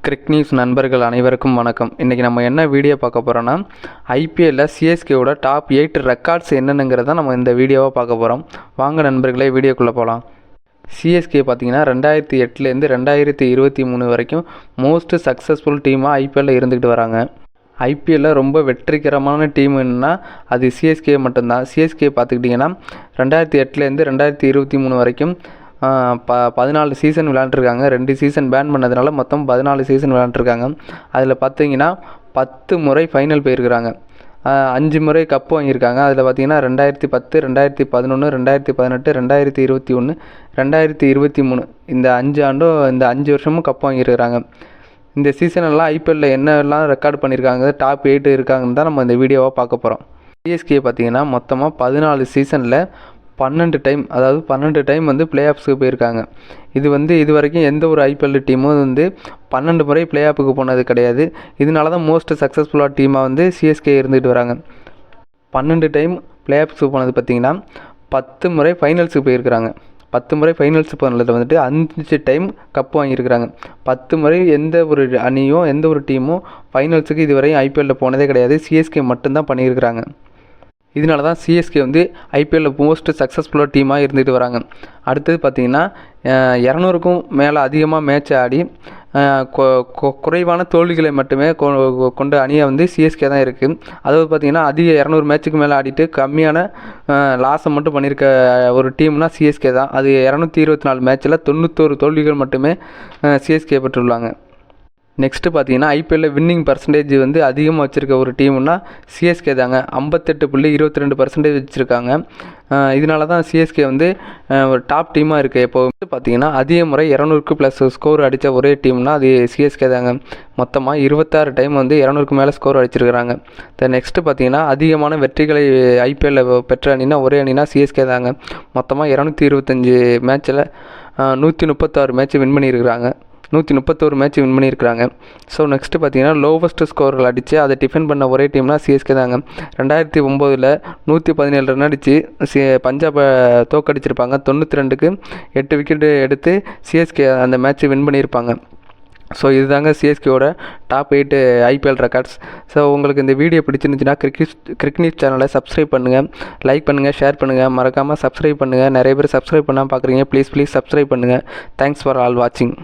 கிரிக் news நண்பர்கள் அனைவருக்கும் வணக்கம். இன்றைக்கி நம்ம என்ன வீடியோ பார்க்க போகிறோன்னா, ஐபிஎல்லில் சிஎஸ்கேவோட டாப் 8 ரெக்கார்ட்ஸ் என்னென்னுங்கிறத நம்ம இந்த வீடியோவாக பார்க்க போகிறோம். வாங்க நண்பர்களே, வீடியோக்குள்ளே போகலாம். சிஎஸ்கே பார்த்திங்கன்னா 2008லேருந்து 2023 வரைக்கும் மோஸ்ட் சக்ஸஸ்ஃபுல் டீமாக ஐபிஎல்லில் இருந்துக்கிட்டு வராங்க. ஐபிஎல்லில் ரொம்ப வெற்றிகரமான டீம்னா அது சிஎஸ்கே மட்டும்தான். சிஎஸ்கே பார்த்துக்கிட்டிங்கன்னா 2008லேருந்து 2023 வரைக்கும் 14 சீசன் விளையாண்டுருக்காங்க. 2 சீசன் பேன் பண்ணதுனால மொத்தம் 14 சீசன் விளையாண்டுருக்காங்க. அதில் பார்த்தீங்கன்னா 10 முறை ஃபைனல் போயிருக்கிறாங்க. 5 முறை கப்பு வாங்கியிருக்காங்க. அதில் பார்த்தீங்கன்னா 2010, 2011, 2018, 2021, 2023 இந்த 5 ஆண்டும் இந்த 5 வருஷமும் கப்பு வாங்கியிருக்கிறாங்க. இந்த சீசனெல்லாம் ஐபிஎல்லில் என்னெல்லாம் ரெக்கார்டு பண்ணியிருக்காங்க, டாப் 8 இருக்காங்கன்னு தான் நம்ம இந்த வீடியோவாக பார்க்க போகிறோம். சிஎஸ்கே பார்த்தீங்கன்னா மொத்தமாக 14 சீசனில் 12 டைம் வந்து பிளே ஆஃப்ஸுக்கு போயிருக்காங்க. இது வரைக்கும் எந்த ஒரு ஐபிஎல் டீமும் வந்து 12 முறை பிளே ஆஃபுக்கு போனது கிடையாது. இதனால தான் மோஸ்ட் சக்ஸஸ்ஃபுல்லாக டீமாக வந்து சிஎஸ்கே இருந்துகிட்டு வராங்க. 12 டைம் பிளே ஆஃப்ஸுக்கு போனது பார்த்திங்கன்னா 10 முறை ஃபைனல்ஸுக்கு போயிருக்கிறாங்க. 10 முறை ஃபைனல்ஸ் போனதில் வந்துட்டு 5 டைம் கப்பு வாங்கியிருக்கிறாங்க. 10 முறை எந்த ஒரு அணியும் எந்த ஒரு டீமும் ஃபைனல்ஸுக்கு இதுவரையும் ஐபிஎல்லில் போனதே கிடையாது. சிஎஸ்கே மட்டும்தான் பண்ணியிருக்கிறாங்க. இதனால தான் சிஎஸ்கே வந்து ஐபிஎல்லில் மோஸ்ட் சக்ஸஸ்ஃபுல்லாக டீமாக இருந்துகிட்டு வராங்க. அடுத்தது பார்த்திங்கன்னா 200க்கும் மேலே அதிகமாக மேட்ச் ஆடி குறைவான தோல்விகளை மட்டுமே கொண்ட அணியை வந்து சிஎஸ்கே தான் இருக்குது. அதாவது பார்த்திங்கன்னா அதிக 200 மேட்சுக்கு மேலே ஆடிட்டு கம்மியான லாஸை மட்டும் பண்ணியிருக்க ஒரு டீம்னால் சிஎஸ்கே தான். அது 224 மேட்ச்சில் 91 தோல்விகள் மட்டுமே சிஎஸ்கே பெற்றுள்ளாங்க. நெக்ஸ்ட்டு பார்த்தீங்கன்னா ஐபிஎல்லில் வின்னிங் பர்சன்டேஜ் வந்து அதிகமாக வச்சுருக்க ஒரு டீம்னா சிஎஸ்கே தாங்க. 58.22% வச்சுருக்காங்க. இதனால தான் சிஎஸ்கே வந்து ஒரு டாப் டீமாக இருக்குது. இப்போ வந்து பார்த்திங்கன்னா அதிக முறை 200க்கு ப்ளஸ் ஸ்கோர் அடித்த ஒரே டீம்னால் அது சிஎஸ்கே தாங்க. மொத்தமாக 26 டைம் வந்து 200க்கு மேலே ஸ்கோர் அடிச்சிருக்கிறாங்க. நெக்ஸ்ட்டு பார்த்திங்கன்னா அதிகமான வெற்றிகளை ஐபிஎல்லில் பெற்ற அணினா ஒரே அணினா சிஎஸ்கே தாங்க. மொத்தமாக 225 மேட்ச்சில் 136 மேட்ச் வின் பண்ணியிருக்கிறாங்க. 131 மேட்ச் வின் பண்ணியிருக்கிறாங்க. ஸோ நெக்ஸ்ட்டு பார்த்தீங்கன்னா லோவஸ்ட் ஸ்கோர்கள் அடித்து அதை டிஃபெண்ட் பண்ண ஒரே டீம்னா சிஎஸ்கே தாங்க. 2009ல் 117 ரன் அடித்து பஞ்சாபை தோக்கடிச்சிருப்பாங்க. 92க்கு 8 விக்கெட்டு எடுத்து சிஎஸ்கே அந்த மேட்ச்சை வின் பண்ணியிருப்பாங்க. ஸோ இதுதாங்க சிஎஸ்கேவோட டாப் 8 ஐபிஎல் ரெக்கார்ட்ஸ். ஸோ உங்களுக்கு இந்த வீடியோ பிடிச்சிருந்துச்சுன்னா கிரிக் நியூஸ் சேனலை சப்ஸ்கிரைப் பண்ணுங்கள், லைக் பண்ணுங்கள், ஷேர் பண்ணுங்கள், மறக்காமல் சப்ஸ்கிரைப் பண்ணுங்கள். நிறைய பேர் சப்ஸ்கிரைப் பண்ணாமல் பார்க்குறீங்க. ப்ளீஸ் சப்ஸ்கிரைப் பண்ணுங்கள். தேங்க்ஸ் ஃபார் ஆல் வாட்சிங்.